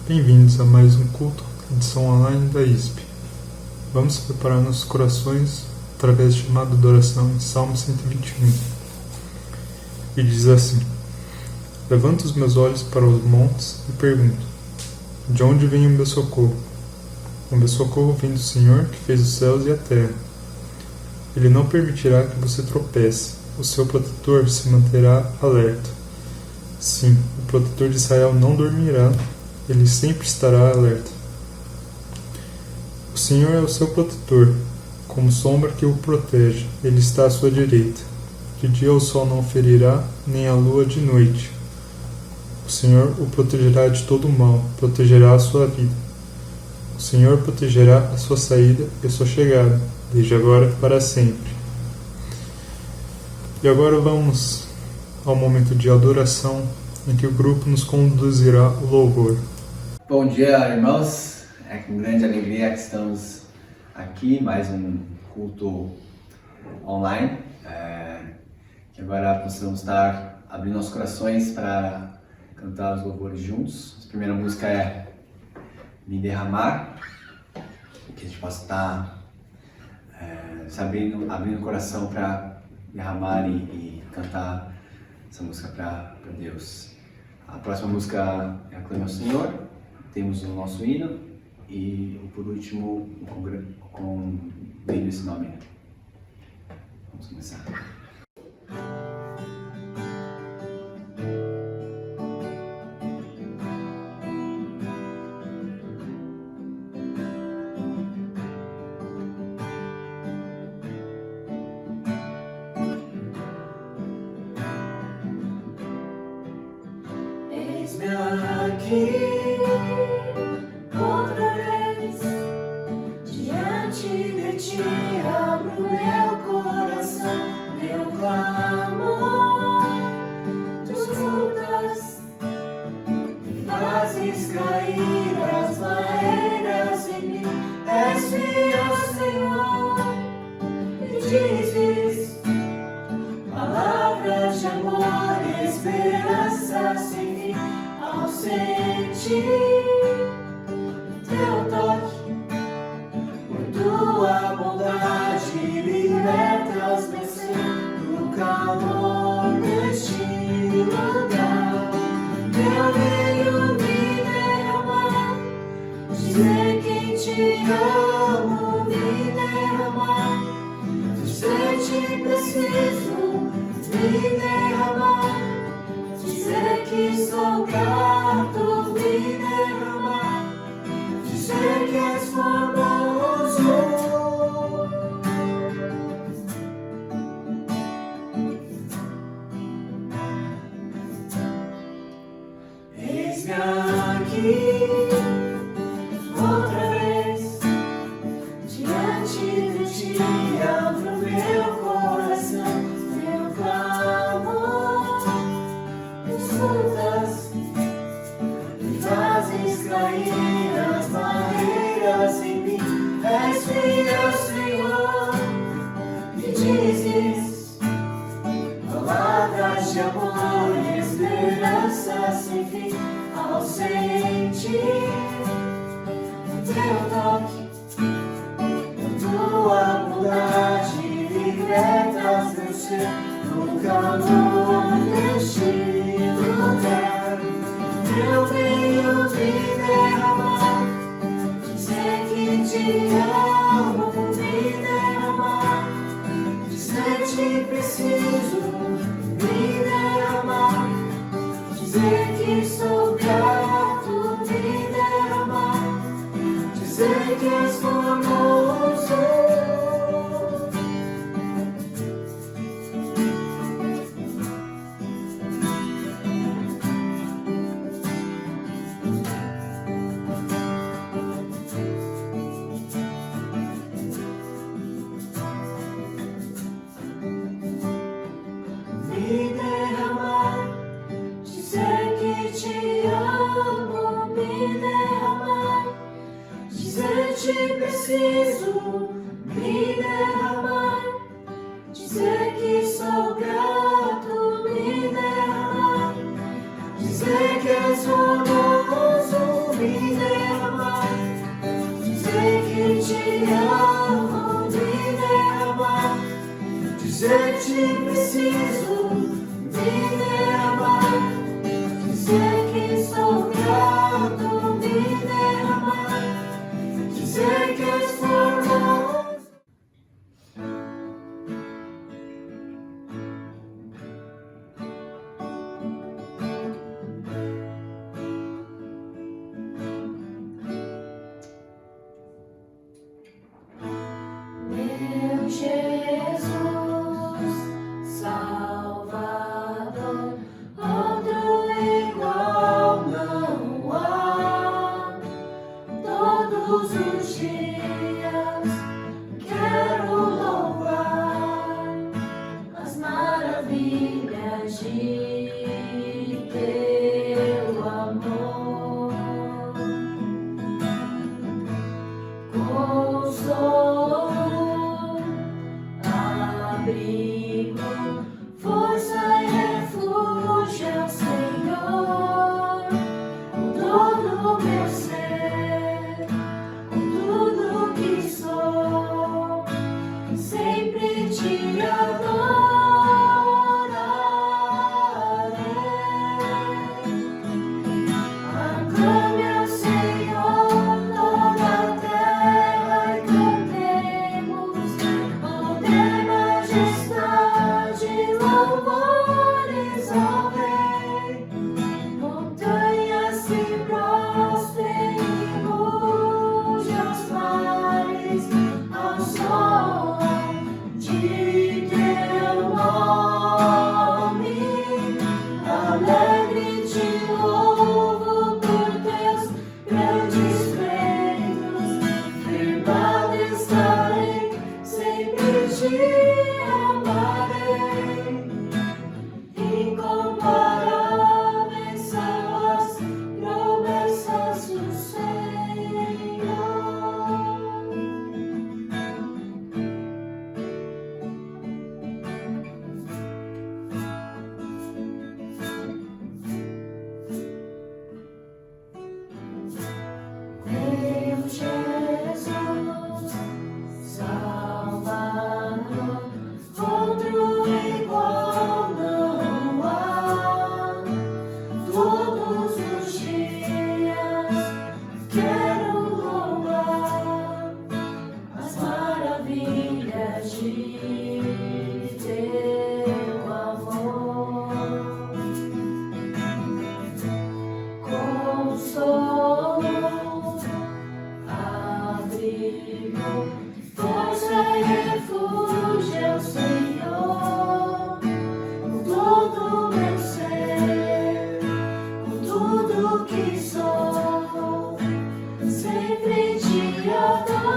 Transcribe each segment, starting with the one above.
Bem-vindos a mais um culto, edição online da ISP. Vamos preparar nossos corações através do chamado de oração em Salmo 121. E diz assim: Levanto os meus olhos para os montes e pergunto: de onde vem o meu socorro? O meu socorro vem do Senhor que fez os céus e a terra. Ele não permitirá que você tropece, o seu protetor se manterá alerta. Sim, o protetor de Israel não dormirá, ele sempre estará alerta. O Senhor é o seu protetor, como sombra que o protege, ele está à sua direita. De dia o sol não ferirá, nem a lua de noite. O Senhor o protegerá de todo o mal, protegerá a sua vida. O Senhor protegerá a sua saída e a sua chegada, desde agora para sempre. E agora vamos ao momento de adoração, em que o grupo nos conduzirá o louvor. Bom dia, irmãos. É com grande alegria que estamos aqui, mais um culto online. Que agora possamos estar abrindo nossos corações para cantar os louvores juntos. A primeira música é Me Derramar, que a gente possa estar abrindo o coração para derramar e cantar essa música para Deus. A próxima música é Aclame ao Senhor, temos o nosso hino e por último com bem esse nome. Vamos começar. Eis-me aqui. Outra vez, diante de ti, abro meu coração, meu clamor. Tu escutas e fazes cair as barreiras em mim. És fiel, Senhor, e dizes palavras de amor, esperança sem fim. Ao sentir teu toque, por tua bondade, libertas-me do calor deste lugar. Eu venho me derramar, dizer que te amo, me derramar, dizer que preciso, me derramar, dizer que sou grato, me derramar, dizer que és formoso. Eis-me aqui, outra vez, diante de ti, abro meu coração, meu clamor. Escutas e fazes cair as barreiras em mim. És fiel, Senhor, e dizes palavras de amor e esperança sem fim. Ao sentir teu toque, por tua bondade, libertas meu ser no calor deste lugar. Eu venho me derramar, dizer que te amo, me derramar, dizer que preciso, me derramar, dizer que sou grato, me derramar, dizer que és formoso. Me derramar, dizer que te amo, me derramar, dizer que preciso, me derramar, dizer que sou grato, me derramar, dizer que és formoso, me dizer-te preciso me derramar, dizer que sou grato, me derramar, dizer que és formoso. Meu Jesus, Salvador, outro igual não há. Todos os dias quero louvar as maravilhas de teu amor. Consolo, abrigo, força e refúgio é o Senhor. Com todo o meu ser, com tudo que sou, sempre te adorarei. Aclame ao Senhor toda a terra e cantemos poder, majestade, louvores ao Rei. Montanhas se prostrem e ruge aos mares, ao som de teu nome. Alegre te louvo por teus grandes feitos, firmado estarei, sempre te amarei. Incomparáveis são as promessas do Senhor. Meu Jesus, Salvador, outro igual não há. Todos os dias quero louvar as maravilhas de teu amor. Consolo, abrigo, força e refúgio é o Senhor. Com todo o meu ser, com tudo que sou, sempre te adorarei.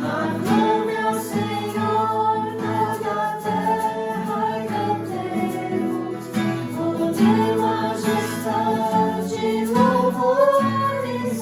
Aclame ao Senhor toda a terra e cantemos poder, majestade, louvores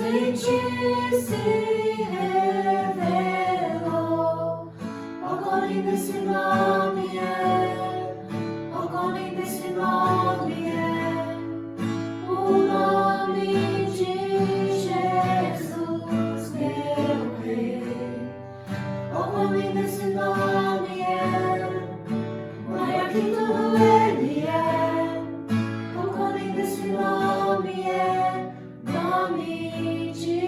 em ti se revelou. Oh, quão lindo esse nome é, oh, quão lindo esse nome é, o nome de Jesus, meu Rei. Oh, quão lindo esse nome é, maior que tudo Ele é. Oh, quão lindo esse nome é, nome de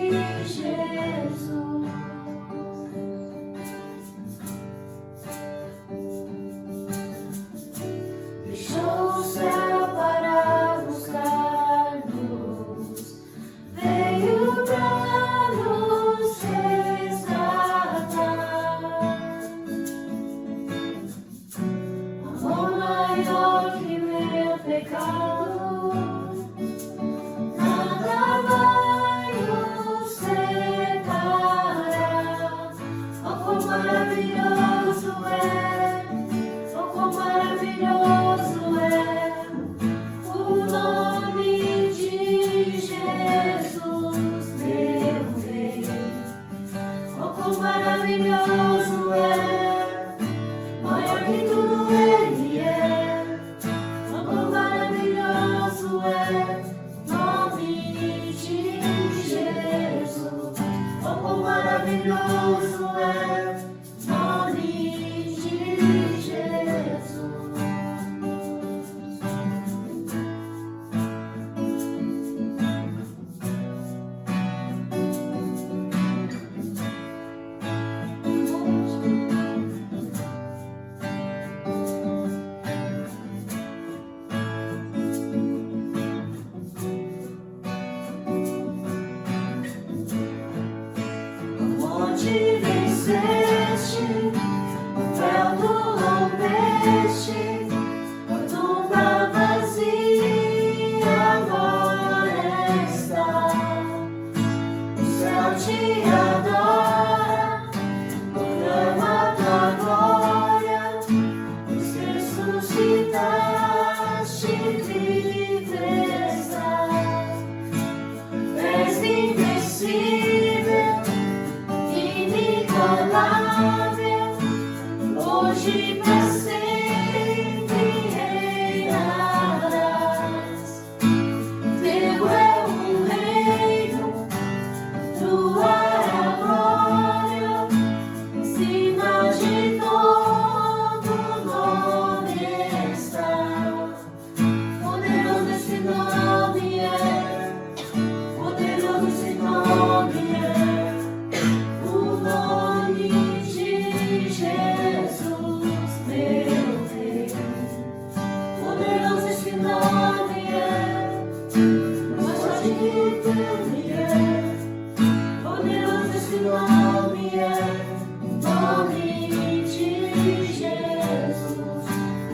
Jesus. Deixou o céu para buscar-nos, veio para nos resgatar. Amor maior que meu pecado, nada vai nos separar. Oh, quão maravilhoso é, oh, quão maravilhoso é o nome de Jesus, meu Rei. Oh, quão maravilhoso é, maior que tudo Ele é. Oh, quão maravilhoso é nome de Jesus. Oh, quão maravilhoso é nome de Jesus. Onde venceste, o véu tu rompeste, a tumba vazia agora está. O céu te adora, proclama tua glória, pois ressuscitaste, vive estás. És invencível, inigualável, hoje pra sempre reinarás. Teu é o reino, tua é a glória, acima de todo nome está. Poderoso esse nome é, poderoso esse nome é, o nome de Jesus, meu Rei. Poderoso esse nome é, mais forte que Ele é. Poderoso esse nome é, nome de Jesus.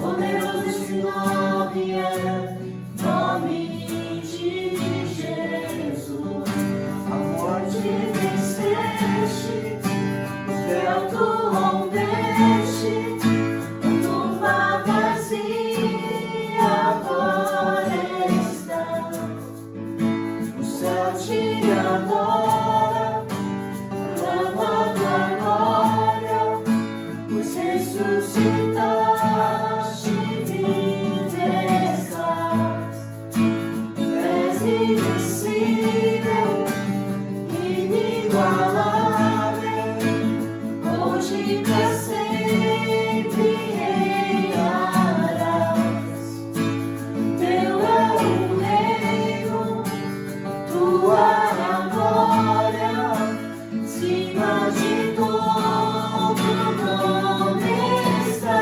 Poderoso esse nome é, nome de Jesus. A morte venceste, o véu tu rompeste, a tumba vazia agora está. O céu te adora, clama tua glória, pois ressuscitaste, vive estás. És invencível, inigualável, hoje pra sempre reinarás. Teu é o reino, tua é a glória, acima de todo nome está.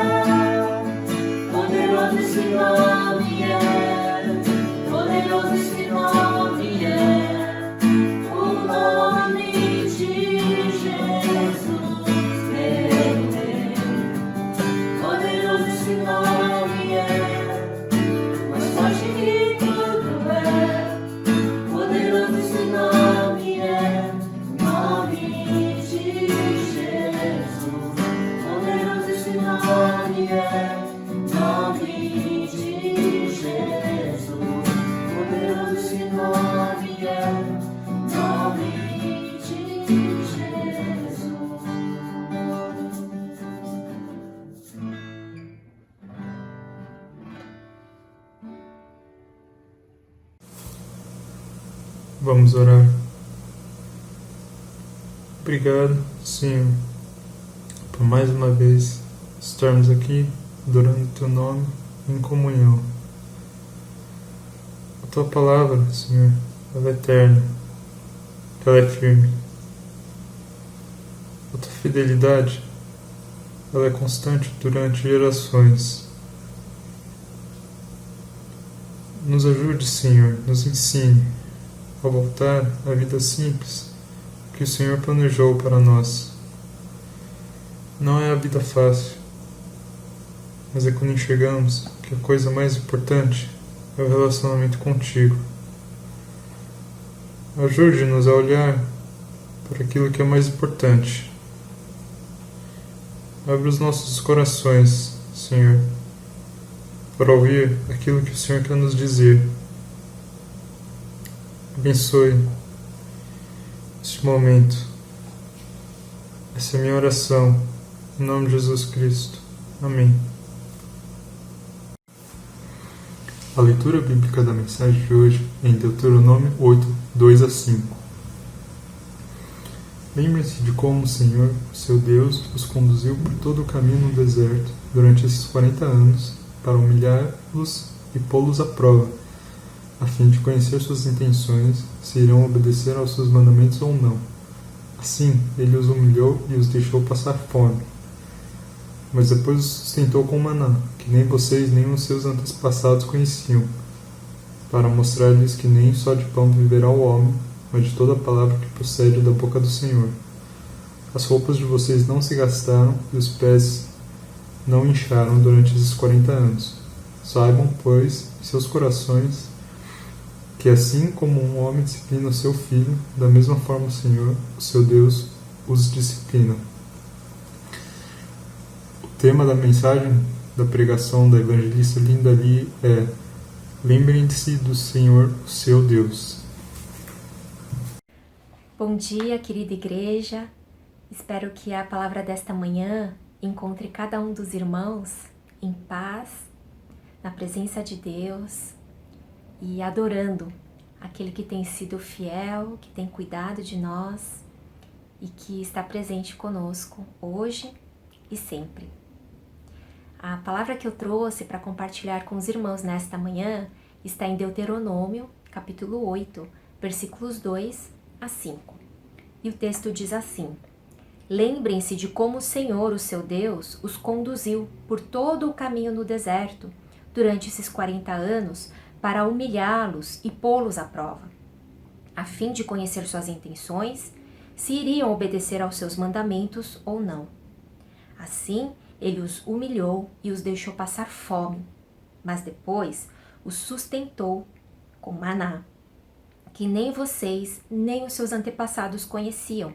Poderoso esse nome é, poderoso esse nome é, o nome de Jesus, meu Rei. Poderoso esse nome é, mais forte que tudo é. Poderoso esse nome é, nome de Jesus. Poderoso esse nome é, nome de Jesus. Poderoso esse nome é, nome Vamos orar. Obrigado, Senhor, por mais uma vez estarmos aqui adorando o Teu nome em comunhão. A Tua palavra, Senhor, ela é eterna, ela é firme. A Tua fidelidade, ela é constante durante gerações. Nos ajude, Senhor, nos ensine a voltar à vida simples que o Senhor planejou para nós. Não é a vida fácil, mas é quando enxergamos que a coisa mais importante é o relacionamento contigo. Ajude-nos a olhar para aquilo que é mais importante. Abre os nossos corações, Senhor, para ouvir aquilo que o Senhor quer nos dizer. Abençoe este momento. Essa é a minha oração, em nome de Jesus Cristo. Amém. A leitura bíblica da mensagem de hoje é em Deuteronômio 8, 2 a 5. Lembre-se de como o Senhor, seu Deus, os conduziu por todo o caminho no deserto durante esses 40 anos para humilhá-los e pô-los à prova, a fim de conhecer suas intenções, se irão obedecer aos seus mandamentos ou não. Assim, ele os humilhou e os deixou passar fome. Mas depois os sustentou com maná, que nem vocês nem os seus antepassados conheciam, para mostrar-lhes que nem só de pão viverá o homem, mas de toda a palavra que procede da boca do Senhor. As roupas de vocês não se gastaram e os pés não incharam durante esses 40 anos. Saibam, pois, em seus corações, que assim como um homem disciplina o seu filho, da mesma forma o Senhor, o seu Deus, os disciplina. O tema da mensagem da pregação da evangelista Linda Lee é: lembrem-se do Senhor, o seu Deus. Bom dia, querida igreja. Espero que a palavra desta manhã encontre cada um dos irmãos em paz, na presença de Deus e adorando aquele que tem sido fiel, que tem cuidado de nós e que está presente conosco hoje e sempre. A palavra que eu trouxe para compartilhar com os irmãos nesta manhã está em Deuteronômio, capítulo 8, versículos 2 a 5. E o texto diz assim: lembrem-se de como o Senhor, o seu Deus, os conduziu por todo o caminho no deserto durante esses 40 anos para humilhá-los e pô-los à prova, a fim de conhecer suas intenções, se iriam obedecer aos seus mandamentos ou não. Assim, ele os humilhou e os deixou passar fome, mas depois os sustentou com maná, que nem vocês nem os seus antepassados conheciam,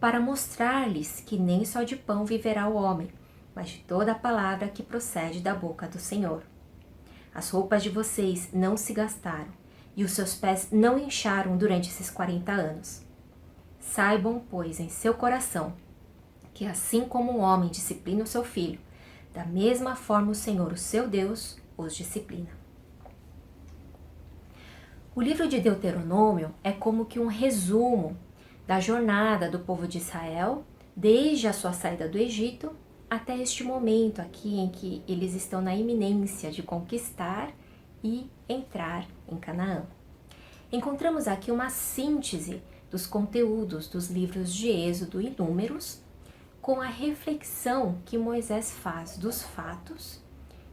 para mostrar-lhes que nem só de pão viverá o homem, mas de toda a palavra que procede da boca do Senhor. As roupas de vocês não se gastaram, e os seus pés não incharam durante esses 40 anos. Saibam, pois, em seu coração, que assim como um homem disciplina o seu filho, da mesma forma o Senhor, o seu Deus, os disciplina. O livro de Deuteronômio é como que um resumo da jornada do povo de Israel, desde a sua saída do Egito até este momento aqui em que eles estão na iminência de conquistar e entrar em Canaã. Encontramos aqui uma síntese dos conteúdos dos livros de Êxodo e Números, com a reflexão que Moisés faz dos fatos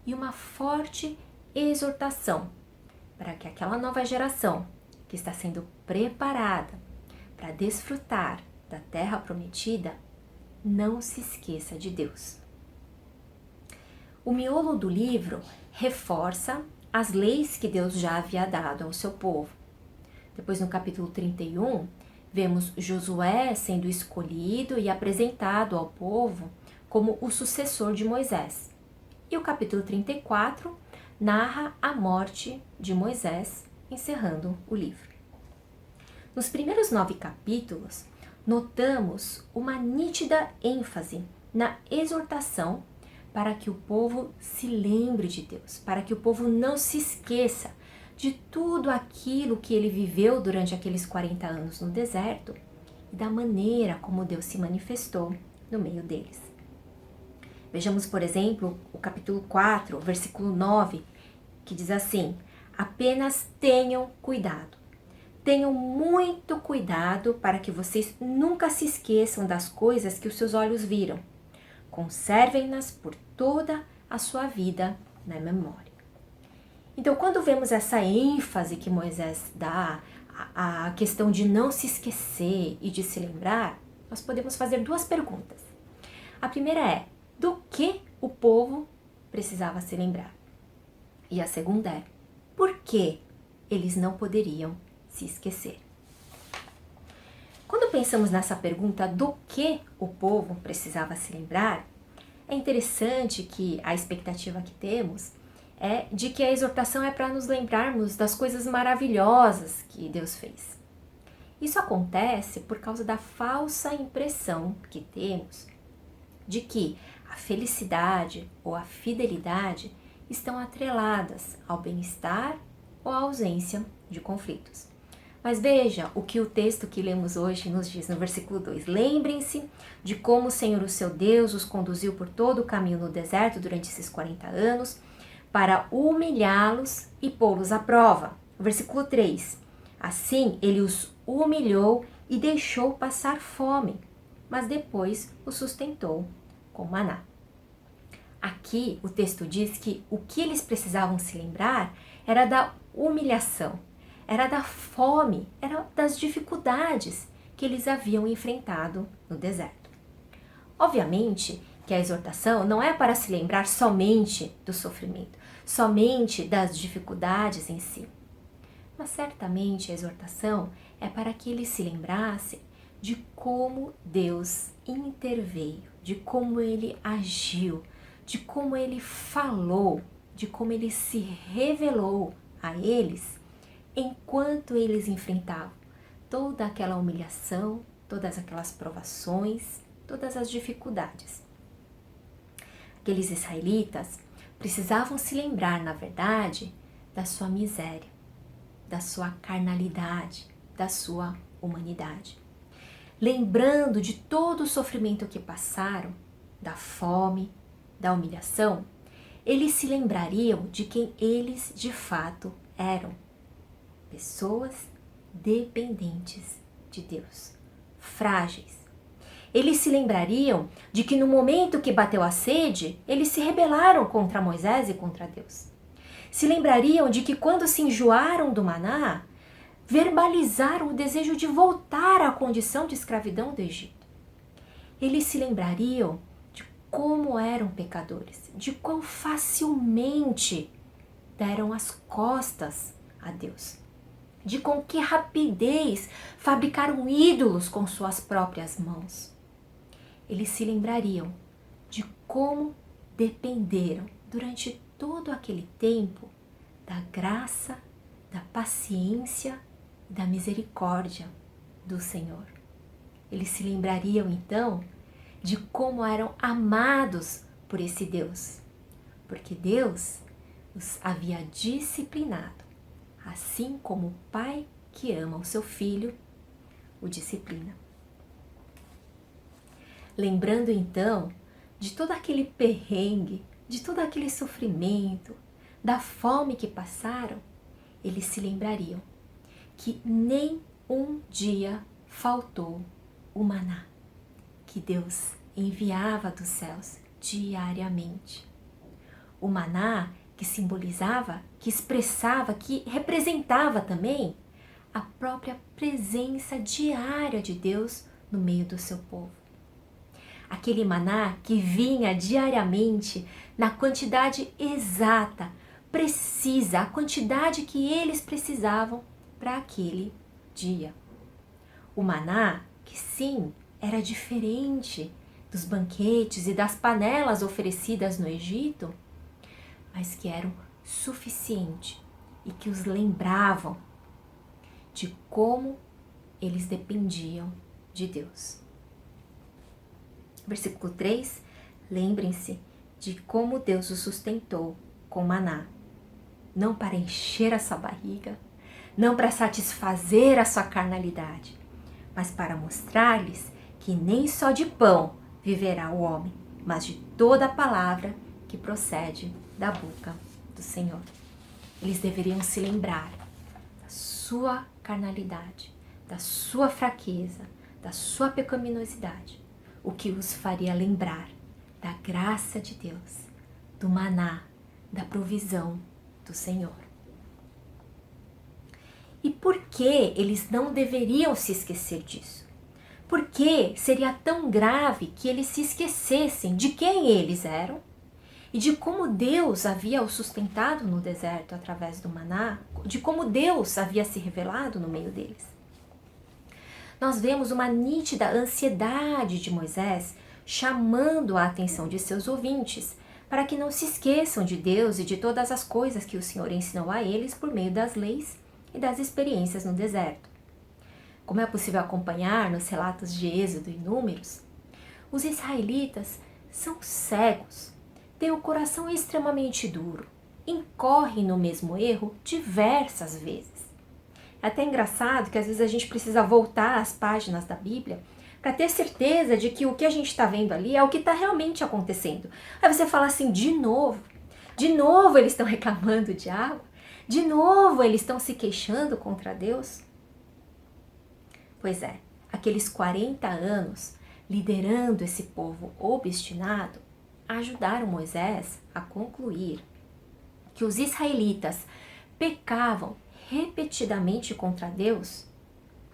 e uma forte exortação para que aquela nova geração que está sendo preparada para desfrutar da terra prometida não se esqueça de Deus. O miolo do livro reforça as leis que Deus já havia dado ao seu povo. Depois, no capítulo 31, vemos Josué sendo escolhido e apresentado ao povo como o sucessor de Moisés. E o capítulo 34 narra a morte de Moisés, encerrando o livro. Nos primeiros 9 capítulos, notamos uma nítida ênfase na exortação para que o povo se lembre de Deus, para que o povo não se esqueça de tudo aquilo que ele viveu durante aqueles 40 anos no deserto e da maneira como Deus se manifestou no meio deles. Vejamos, por exemplo, o capítulo 4, versículo 9, que diz assim: apenas tenham cuidado. Tenham muito cuidado para que vocês nunca se esqueçam das coisas que os seus olhos viram. Conservem-nas por toda a sua vida na memória. Então, quando vemos essa ênfase que Moisés dá à questão de não se esquecer e de se lembrar, nós podemos fazer duas perguntas. A primeira é: do que o povo precisava se lembrar? E a segunda é: por que eles não poderiam se esquecer? Quando pensamos nessa pergunta do que o povo precisava se lembrar, é interessante que a expectativa que temos é de que a exortação é para nos lembrarmos das coisas maravilhosas que Deus fez. Isso acontece por causa da falsa impressão que temos de que a felicidade ou a fidelidade estão atreladas ao bem-estar ou à ausência de conflitos. Mas veja o que o texto que lemos hoje nos diz no versículo 2. Lembrem-se de como o Senhor, o seu Deus, os conduziu por todo o caminho no deserto durante esses 40 anos para humilhá-los e pô-los à prova. Versículo 3. Assim, ele os humilhou e deixou passar fome, mas depois os sustentou com maná. Aqui o texto diz que o que eles precisavam se lembrar era da humilhação, era da fome, era das dificuldades que eles haviam enfrentado no deserto. Obviamente que a exortação não é para se lembrar somente do sofrimento, somente das dificuldades em si. Mas certamente a exortação é para que eles se lembrassem de como Deus interveio, de como ele agiu, de como ele falou, de como ele se revelou a eles enquanto eles enfrentavam toda aquela humilhação, todas aquelas provações, todas as dificuldades. Aqueles israelitas precisavam se lembrar, na verdade, da sua miséria, da sua carnalidade, da sua humanidade. Lembrando de todo o sofrimento que passaram, da fome, da humilhação, eles se lembrariam de quem eles de fato eram. Pessoas dependentes de Deus, frágeis. Eles se lembrariam de que no momento que bateu a sede, eles se rebelaram contra Moisés e contra Deus. Se lembrariam de que quando se enjoaram do maná, verbalizaram o desejo de voltar à condição de escravidão do Egito. Eles se lembrariam de como eram pecadores, de quão facilmente deram as costas a Deus, de com que rapidez fabricaram ídolos com suas próprias mãos. Eles se lembrariam de como dependeram durante todo aquele tempo da graça, da paciência e da misericórdia do Senhor. Eles se lembrariam então de como eram amados por esse Deus, porque Deus os havia disciplinado, assim como o pai que ama o seu filho o disciplina. Lembrando então de todo aquele perrengue, de todo aquele sofrimento, da fome que passaram, eles se lembrariam que nem um dia faltou o maná que Deus enviava dos céus diariamente. O maná que simbolizava, que expressava, que representava também a própria presença diária de Deus no meio do seu povo. Aquele maná que vinha diariamente na quantidade exata, precisa, a quantidade que eles precisavam para aquele dia. O maná que sim, era diferente dos banquetes e das panelas oferecidas no Egito, mas que eram suficientes e que os lembravam de como eles dependiam de Deus. Versículo 3, lembrem-se de como Deus os sustentou com maná. não para encher a sua barriga, não para satisfazer a sua carnalidade, mas para mostrar-lhes que nem só de pão viverá o homem, mas de toda a palavra que procede da boca do Senhor. Eles deveriam se lembrar da sua carnalidade, da sua fraqueza, da sua pecaminosidade, o que os faria lembrar da graça de Deus, do maná, da provisão do Senhor. E por que eles não deveriam se esquecer disso? Por que seria tão grave que eles se esquecessem de quem eles eram e de como Deus havia os sustentado no deserto através do maná, de como Deus havia se revelado no meio deles? Nós vemos uma nítida ansiedade de Moisés chamando a atenção de seus ouvintes para que não se esqueçam de Deus e de todas as coisas que o Senhor ensinou a eles por meio das leis e das experiências no deserto. Como é possível acompanhar nos relatos de Êxodo e Números, os israelitas são cegos, têm o coração extremamente duro, incorrem no mesmo erro diversas vezes. É até engraçado que às vezes a gente precisa voltar às páginas da Bíblia para ter certeza de que o que a gente está vendo ali é o que está realmente acontecendo. Aí você fala assim, de novo eles estão reclamando de água, de novo eles estão se queixando contra Deus. Pois é, aqueles 40 anos liderando esse povo obstinado ajudaram Moisés a concluir que os israelitas pecavam repetidamente contra Deus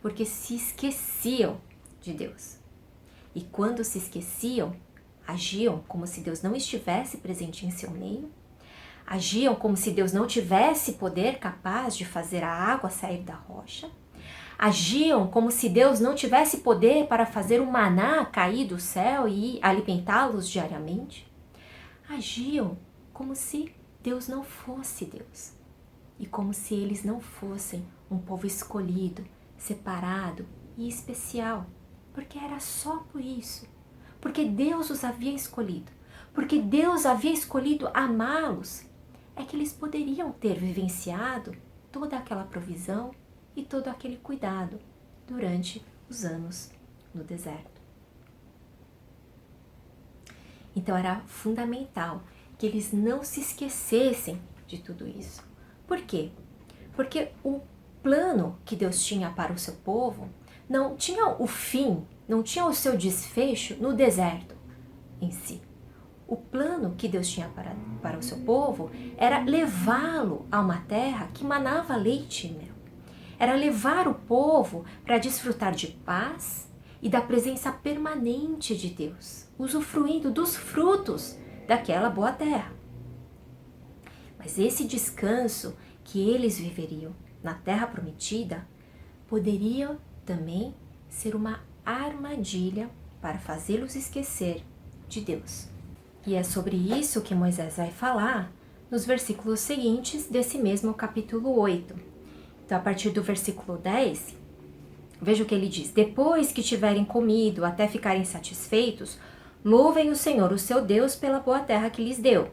porque se esqueciam de Deus. E quando se esqueciam, agiam como se Deus não estivesse presente em seu meio, agiam como se Deus não tivesse poder capaz de fazer a água sair da rocha, agiam como se Deus não tivesse poder para fazer o maná cair do céu e alimentá-los diariamente, agiam como se Deus não fosse Deus e como se eles não fossem um povo escolhido, separado e especial, porque era só por isso, porque Deus os havia escolhido, porque Deus havia escolhido amá-los, é que eles poderiam ter vivenciado toda aquela provisão e todo aquele cuidado durante os anos no deserto. Então era fundamental que eles não se esquecessem de tudo isso. Por quê? Porque o plano que Deus tinha para o seu povo não tinha o fim, não tinha o seu desfecho no deserto em si. O plano que Deus tinha para o seu povo era levá-lo a uma terra que manava leite e mel. Era levar o povo para desfrutar de paz e da presença permanente de Deus, usufruindo dos frutos daquela boa terra. Mas esse descanso que eles viveriam na terra prometida poderia também ser uma armadilha para fazê-los esquecer de Deus. E é sobre isso que Moisés vai falar nos versículos seguintes desse mesmo capítulo 8. Então, a partir do versículo 10, veja o que ele diz. Depois que tiverem comido até ficarem satisfeitos, louvem o Senhor, o seu Deus, pela boa terra que lhes deu.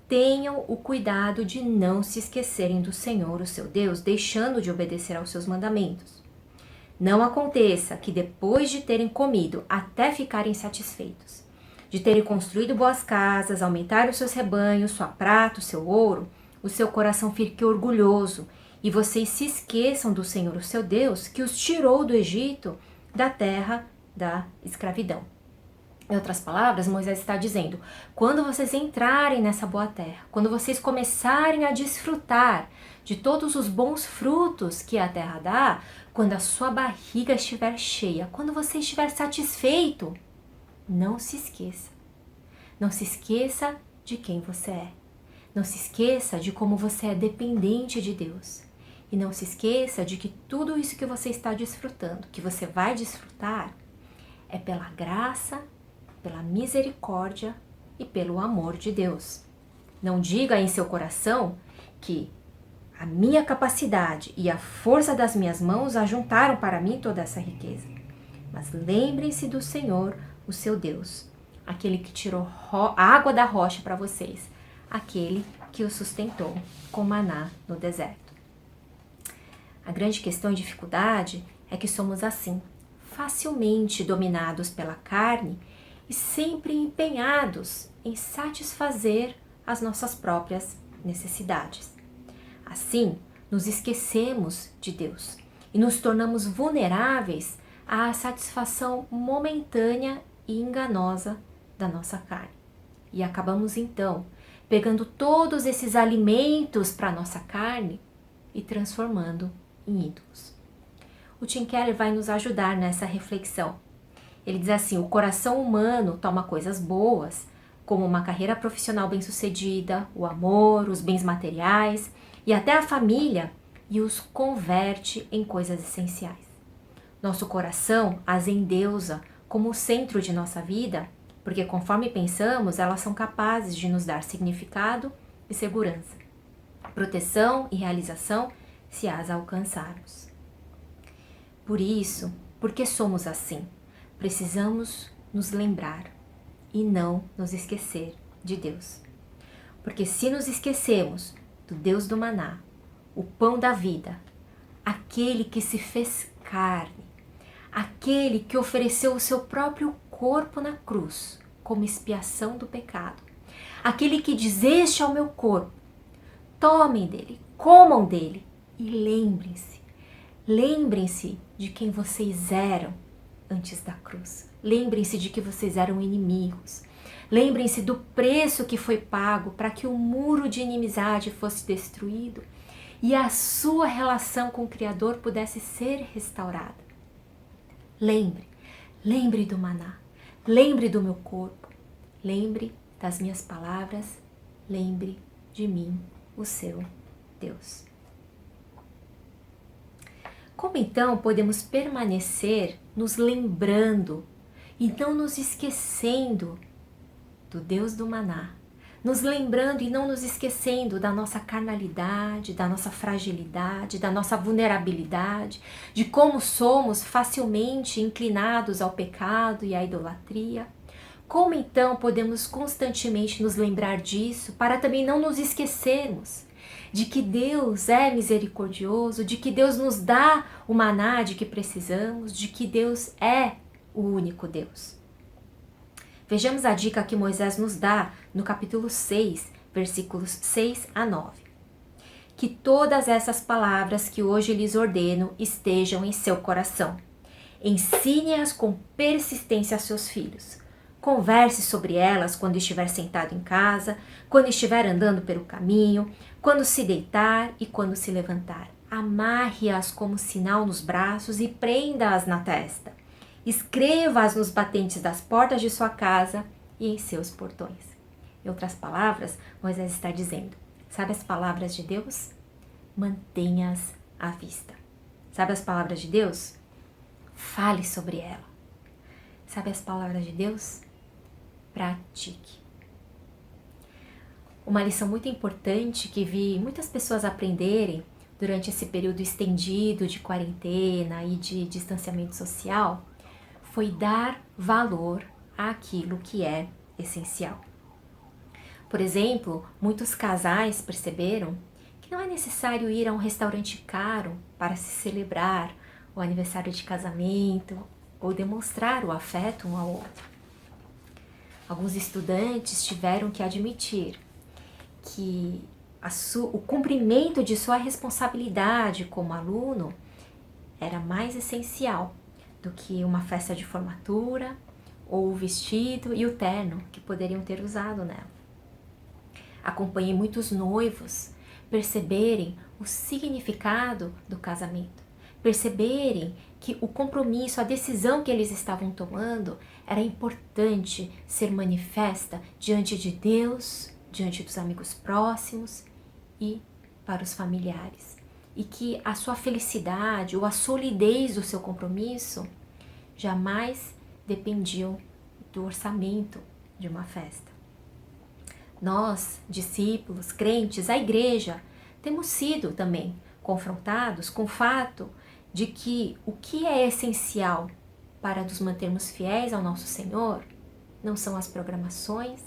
Tenham o cuidado de não se esquecerem do Senhor, o seu Deus, deixando de obedecer aos seus mandamentos. Não aconteça que depois de terem comido até ficarem satisfeitos, de terem construído boas casas, aumentar os seus rebanhos, sua prata, o seu ouro, o seu coração fique orgulhoso e vocês se esqueçam do Senhor, o seu Deus, que os tirou do Egito, da terra da escravidão. Em outras palavras, Moisés está dizendo, quando vocês entrarem nessa boa terra, quando vocês começarem a desfrutar de todos os bons frutos que a terra dá, quando a sua barriga estiver cheia, quando você estiver satisfeito, não se esqueça. Não se esqueça de quem você é. Não se esqueça de como você é dependente de Deus. E não se esqueça de que tudo isso que você está desfrutando, que você vai desfrutar, é pela graça, pela misericórdia e pelo amor de Deus. Não diga em seu coração que a minha capacidade e a força das minhas mãos ajuntaram para mim toda essa riqueza. Mas lembrem-se do Senhor, o seu Deus, aquele que tirou a água da rocha para vocês, aquele que o sustentou com maná no deserto. A grande questão e dificuldade é que somos assim, facilmente dominados pela carne e sempre empenhados em satisfazer as nossas próprias necessidades. Assim, nos esquecemos de Deus e nos tornamos vulneráveis à satisfação momentânea e enganosa da nossa carne. E acabamos então pegando todos esses alimentos para a nossa carne e transformando em ídolos. O Tim Keller vai nos ajudar nessa reflexão. Ele diz assim: o coração humano toma coisas boas, como uma carreira profissional bem-sucedida, o amor, os bens materiais e até a família, e os converte em coisas essenciais. Nosso coração as endeusa como o centro de nossa vida, porque conforme pensamos, elas são capazes de nos dar significado e segurança, proteção e realização se as alcançarmos. Por isso, porque somos assim, precisamos nos lembrar e não nos esquecer de Deus. Porque se nos esquecemos do Deus do maná, o pão da vida, aquele que se fez carne, aquele que ofereceu o seu próprio corpo na cruz como expiação do pecado, aquele que diz: este é o meu corpo, tomem dele, comam dele e lembrem-se de quem vocês eram antes da cruz. Lembrem-se de que vocês eram inimigos. Lembrem-se do preço que foi pago para que o muro de inimizade fosse destruído e a sua relação com o Criador pudesse ser restaurada. Lembre do maná, lembre do meu corpo, lembre das minhas palavras, lembre de mim, o seu Deus. Como então podemos permanecer nos lembrando e não nos esquecendo do Deus do maná? Nos lembrando e não nos esquecendo da nossa carnalidade, da nossa fragilidade, da nossa vulnerabilidade, de como somos facilmente inclinados ao pecado e à idolatria. Como então podemos constantemente nos lembrar disso para também não nos esquecermos de que Deus é misericordioso, de que Deus nos dá o maná de que precisamos, de que Deus é o único Deus? Vejamos a dica que Moisés nos dá no capítulo 6, versículos 6 a 9. Que todas essas palavras que hoje lhes ordeno estejam em seu coração. Ensine-as com persistência a seus filhos. Converse sobre elas quando estiver sentado em casa, quando estiver andando pelo caminho, quando se deitar e quando se levantar. Amarre-as como sinal nos braços e prenda-as na testa. Escreva-as nos batentes das portas de sua casa e em seus portões. Em outras palavras, Moisés está dizendo: sabe as palavras de Deus? Mantenha-as à vista. Sabe as palavras de Deus? Fale sobre ela. Sabe as palavras de Deus? Pratique. Uma lição muito importante que vi muitas pessoas aprenderem durante esse período estendido de quarentena e de distanciamento social foi dar valor àquilo que é essencial. Por exemplo, muitos casais perceberam que não é necessário ir a um restaurante caro para se celebrar o aniversário de casamento ou demonstrar o afeto um ao outro. Alguns estudantes tiveram que admitir que o cumprimento de sua responsabilidade como aluno era mais essencial do que uma festa de formatura ou o vestido e o terno que poderiam ter usado nela. Acompanhei muitos noivos perceberem o significado do casamento, perceberem que o compromisso, a decisão que eles estavam tomando era importante ser manifesta diante de Deus, diante dos amigos próximos e para os familiares. E que a sua felicidade ou a solidez do seu compromisso jamais dependiam do orçamento de uma festa. Nós, discípulos, crentes, a igreja, temos sido também confrontados com o fato de que o que é essencial para nos mantermos fiéis ao nosso Senhor não são as programações,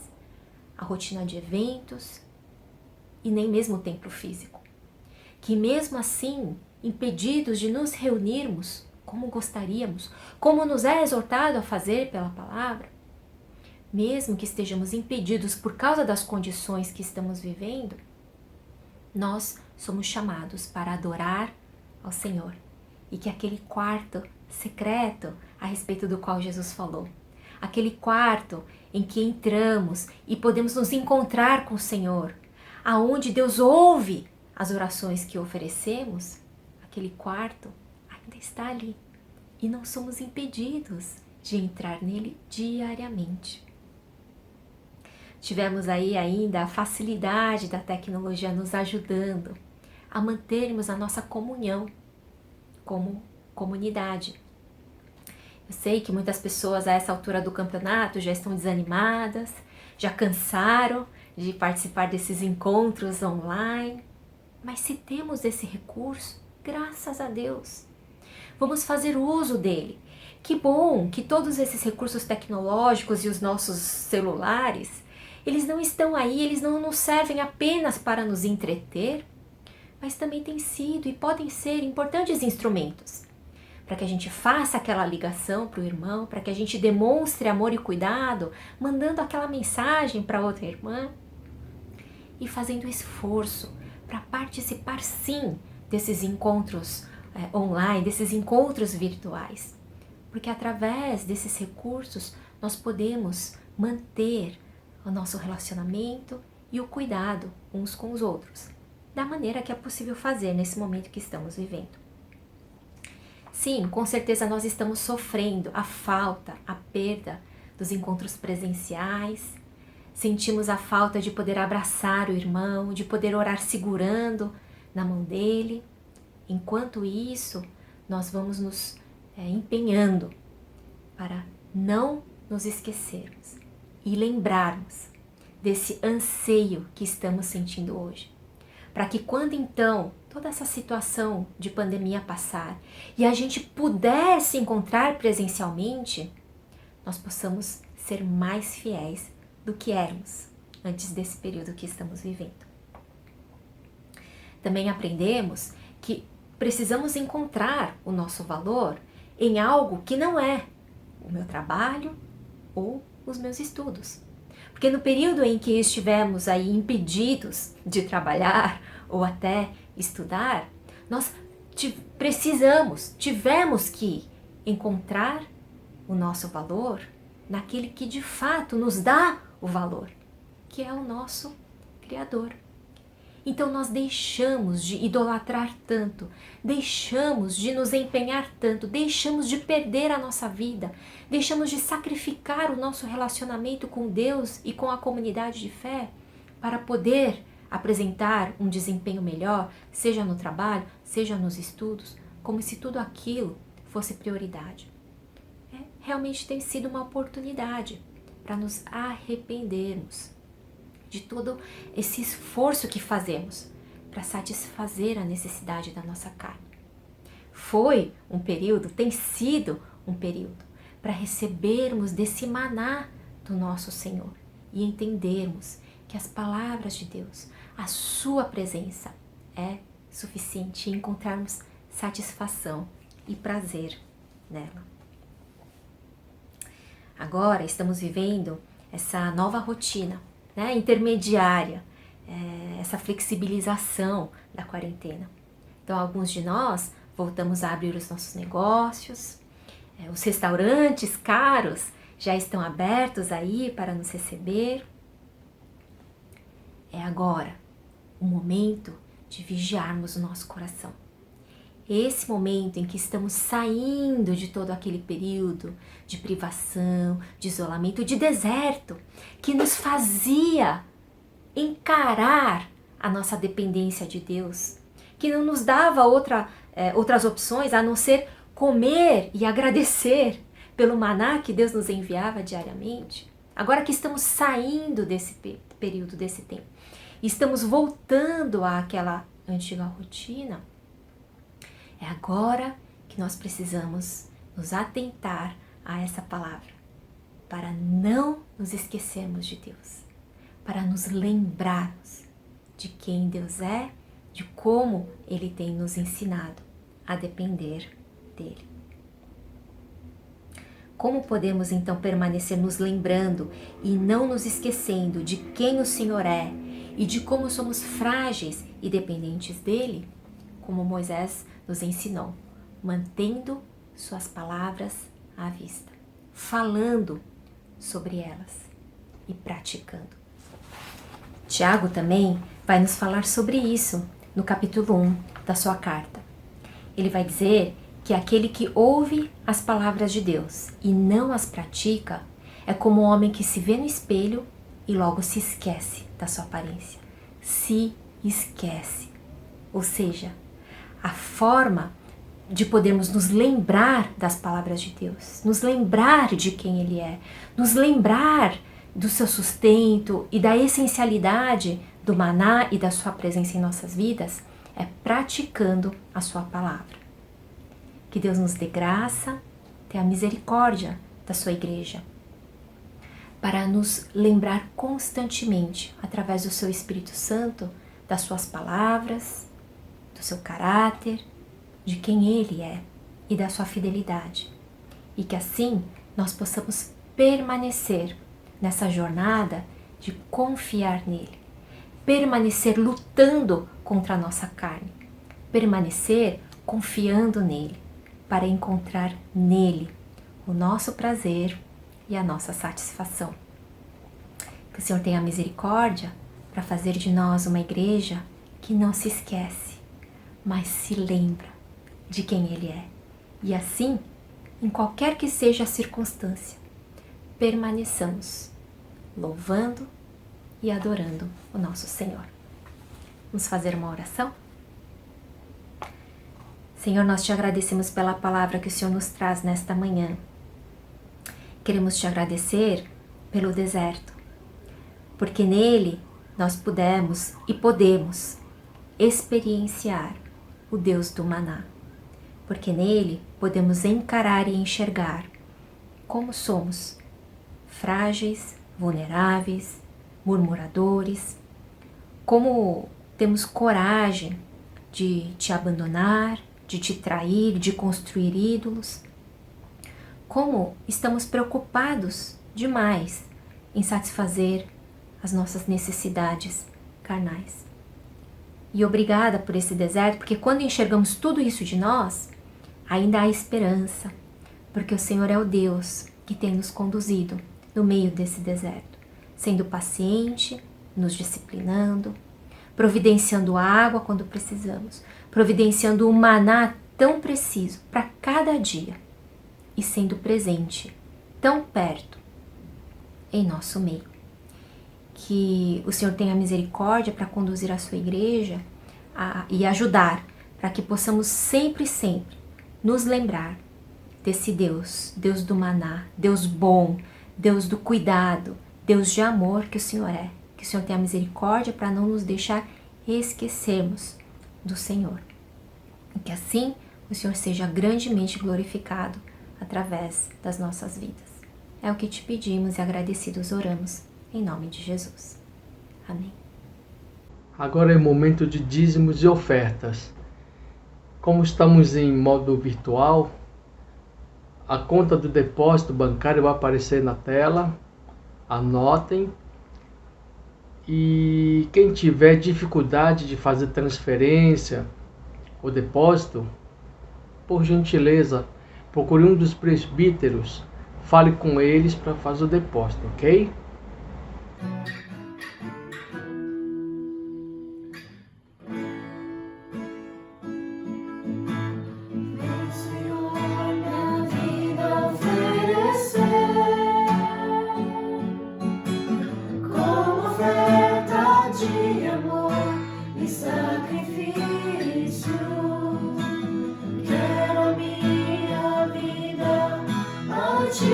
a rotina de eventos e nem mesmo o templo físico. Que mesmo assim, impedidos de nos reunirmos como gostaríamos, como nos é exortado a fazer pela palavra, mesmo que estejamos impedidos por causa das condições que estamos vivendo, nós somos chamados para adorar ao Senhor. E que aquele quarto secreto a respeito do qual Jesus falou, aquele quarto em que entramos e podemos nos encontrar com o Senhor, aonde Deus ouve as orações que oferecemos, aquele quarto ainda está ali e não somos impedidos de entrar nele diariamente. Tivemos aí ainda a facilidade da tecnologia nos ajudando a mantermos a nossa comunhão como comunidade. Eu sei que muitas pessoas a essa altura do campeonato já estão desanimadas, já cansaram de participar desses encontros online, mas se temos esse recurso, graças a Deus, vamos fazer uso dele. Que bom que todos esses recursos tecnológicos e os nossos celulares, eles não estão aí, eles não nos servem apenas para nos entreter, mas também têm sido e podem ser importantes instrumentos para que a gente faça aquela ligação para o irmão, para que a gente demonstre amor e cuidado, mandando aquela mensagem para outra irmã e fazendo esforço para participar sim desses encontros online, desses encontros virtuais, porque através desses recursos nós podemos manter o nosso relacionamento e o cuidado uns com os outros, da maneira que é possível fazer nesse momento que estamos vivendo. Sim, com certeza nós estamos sofrendo a falta, a perda dos encontros presenciais, sentimos a falta de poder abraçar o irmão, de poder orar segurando na mão dele. Enquanto isso, nós vamos nos empenhando para não nos esquecermos e lembrarmos desse anseio que estamos sentindo hoje. Para que quando então toda essa situação de pandemia passar e a gente puder se encontrar presencialmente, nós possamos ser mais fiéis do que éramos antes desse período que estamos vivendo. Também aprendemos que precisamos encontrar o nosso valor em algo que não é o meu trabalho ou os meus estudos. Porque no período em que estivemos aí impedidos de trabalhar ou até estudar, nós tivemos que encontrar o nosso valor naquele que de fato nos dá o valor, que é o nosso Criador. Então nós deixamos de idolatrar tanto, deixamos de nos empenhar tanto, deixamos de perder a nossa vida, deixamos de sacrificar o nosso relacionamento com Deus e com a comunidade de fé para poder apresentar um desempenho melhor, seja no trabalho, seja nos estudos, como se tudo aquilo fosse prioridade. Realmente tem sido uma oportunidade para nos arrependermos de todo esse esforço que fazemos para satisfazer a necessidade da nossa carne. Foi um período, tem sido um período para recebermos desse maná do nosso Senhor e entendermos que as palavras de Deus, a sua presença é suficiente e encontrarmos satisfação e prazer nela. Agora estamos vivendo essa nova rotina, intermediária, essa flexibilização da quarentena. Então, alguns de nós voltamos a abrir os nossos negócios, os restaurantes caros já estão abertos aí para nos receber. É agora o momento de vigiarmos o nosso coração. Esse momento em que estamos saindo de todo aquele período de privação, de isolamento, de deserto, que nos fazia encarar a nossa dependência de Deus, que não nos dava outras opções a não ser comer e agradecer pelo maná que Deus nos enviava diariamente. Agora que estamos saindo desse período, desse tempo, estamos voltando àquela antiga rotina, é agora que nós precisamos nos atentar a essa palavra, para não nos esquecermos de Deus, para nos lembrarmos de quem Deus é, de como Ele tem nos ensinado a depender dEle. Como podemos então permanecer nos lembrando e não nos esquecendo de quem o Senhor é e de como somos frágeis e dependentes dEle? Como Moisés nos ensinou, mantendo suas palavras à vista, falando sobre elas e praticando. Tiago também vai nos falar sobre isso no capítulo 1 da sua carta. Ele vai dizer que aquele que ouve as palavras de Deus e não as pratica é como um homem que se vê no espelho e logo se esquece da sua aparência. Se esquece. Ou seja, a forma de podermos nos lembrar das palavras de Deus, nos lembrar de quem Ele é, nos lembrar do seu sustento e da essencialidade do maná e da sua presença em nossas vidas, é praticando a sua palavra. Que Deus nos dê graça, tenha misericórdia da sua igreja, para nos lembrar constantemente, através do seu Espírito Santo, das suas palavras, do seu caráter, de quem Ele é e da sua fidelidade. E que assim nós possamos permanecer nessa jornada de confiar nele, permanecer lutando contra a nossa carne, permanecer confiando nele, para encontrar nele o nosso prazer e a nossa satisfação. Que o Senhor tenha misericórdia para fazer de nós uma igreja que não se esquece, mas se lembra de quem Ele é. E assim, em qualquer que seja a circunstância, permaneçamos louvando e adorando o nosso Senhor. Vamos fazer uma oração? Senhor, nós te agradecemos pela palavra que o Senhor nos traz nesta manhã. Queremos te agradecer pelo deserto, porque nele nós pudemos e podemos experienciar o Deus do maná, porque nele podemos encarar e enxergar como somos frágeis, vulneráveis, murmuradores, como temos coragem de te abandonar, de te trair, de construir ídolos, como estamos preocupados demais em satisfazer as nossas necessidades carnais. E obrigada por esse deserto, porque quando enxergamos tudo isso de nós, ainda há esperança, porque o Senhor é o Deus que tem nos conduzido no meio desse deserto, sendo paciente, nos disciplinando, providenciando água quando precisamos, providenciando o maná tão preciso para cada dia e sendo presente tão perto em nosso meio. Que o Senhor tenha misericórdia para conduzir a sua igreja e ajudar para que possamos sempre nos lembrar desse Deus, Deus do maná, Deus bom, Deus do cuidado, Deus de amor que o Senhor é. Que o Senhor tenha misericórdia para não nos deixar esquecermos do Senhor. E que assim o Senhor seja grandemente glorificado através das nossas vidas. É o que te pedimos e agradecidos oramos, em nome de Jesus. Amém. Agora é momento de dízimos e ofertas. Como estamos em modo virtual, a conta do depósito bancário vai aparecer na tela. Anotem. E quem tiver dificuldade de fazer transferência ou depósito, por gentileza, procure um dos presbíteros, fale com eles para fazer o depósito, ok? Te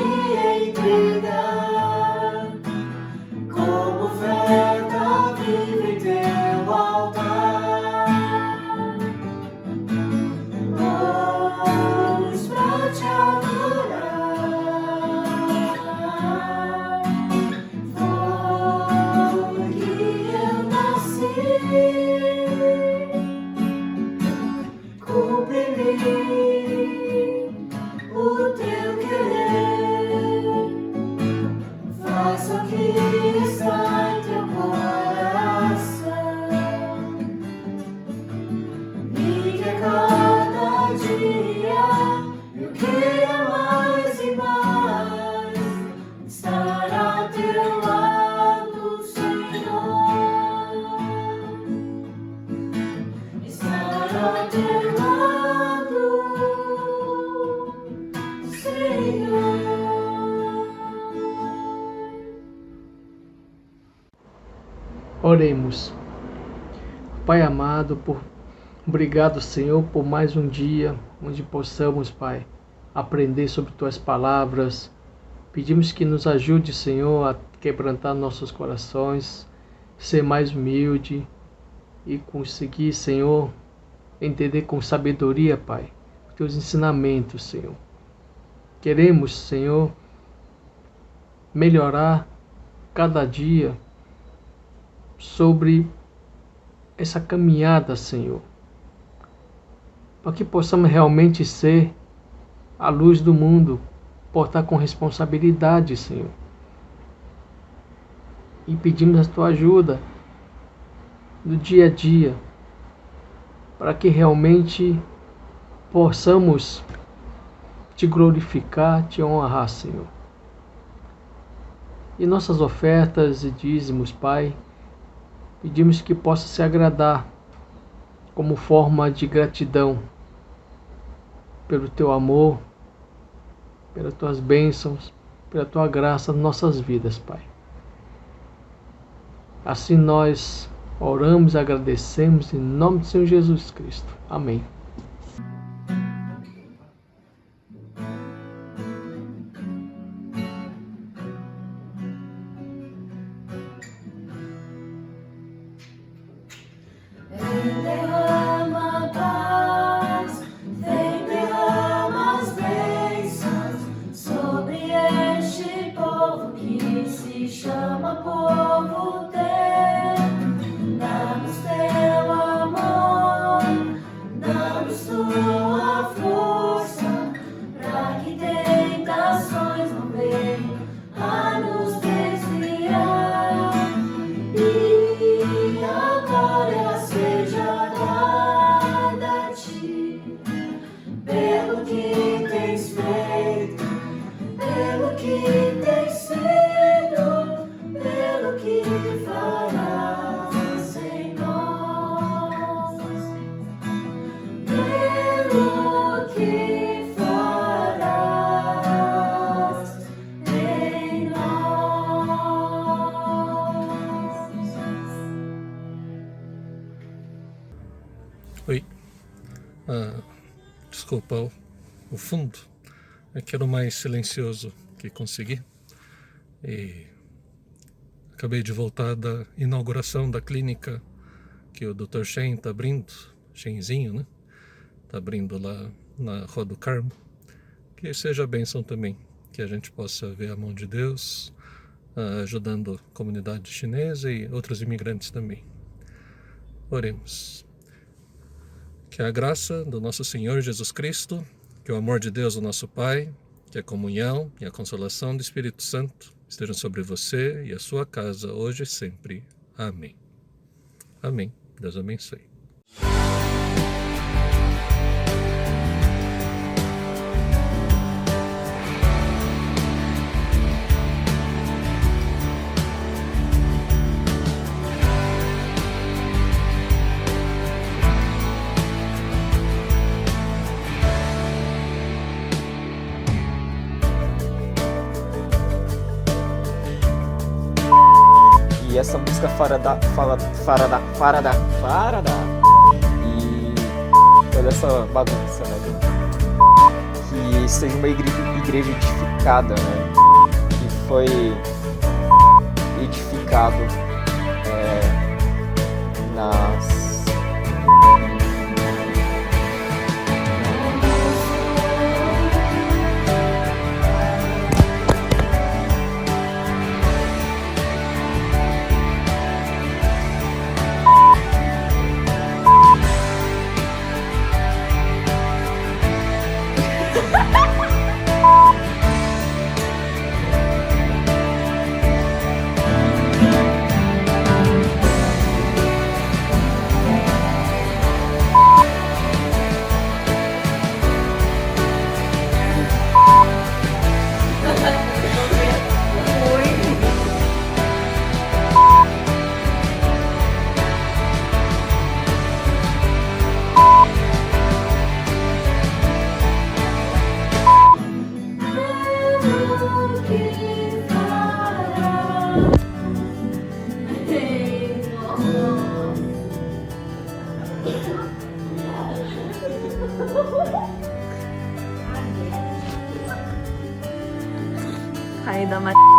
entregar como Oremos. Pai amado, obrigado, Senhor, por mais um dia onde possamos, Pai, aprender sobre Tuas palavras. Pedimos que nos ajude, Senhor, a quebrantar nossos corações, ser mais humilde e conseguir, Senhor, entender com sabedoria, Pai, os Teus ensinamentos, Senhor. Queremos, Senhor, melhorar cada dia sobre essa caminhada, Senhor, para que possamos realmente ser a luz do mundo, portar com responsabilidade, Senhor. E pedimos a Tua ajuda no dia a dia, para que realmente possamos Te glorificar, Te honrar, Senhor. E nossas ofertas e dízimos, Pai, pedimos que possa se agradar como forma de gratidão pelo Teu amor, pelas Tuas bênçãos, pela Tua graça nas nossas vidas, Pai. Assim nós oramos e agradecemos em nome do Senhor Jesus Cristo. Amém. Vem derrama a paz, vem derrama as bênçãos sobre este povo que se chama povo teu. Dá-nos teu amor, dá-nos tua força, para que tentações não venham a nos desviar. E a glória seja dada a Ti, pelo que tens feito, pelo que tens sido, pelo que farás em nós, pelo que farás em nós. Oi. Desculpa o fundo. É que era o mais silencioso que consegui. E acabei de voltar da inauguração da clínica que o Dr. Shen está abrindo. Shenzinho, né? Está abrindo lá na Rua do Carmo. Que seja a bênção também. Que a gente possa ver a mão de Deus ajudando a comunidade chinesa e outros imigrantes também. Oremos. Que a graça do nosso Senhor Jesus Cristo, que o amor de Deus, o nosso Pai, que a comunhão e a consolação do Espírito Santo estejam sobre você e a sua casa, hoje e sempre. Amém. Amém. Deus abençoe. E essa música Faradá. E toda essa bagunça, né? Que seja uma igreja edificada, né? Que foi edificado nas... da Maria.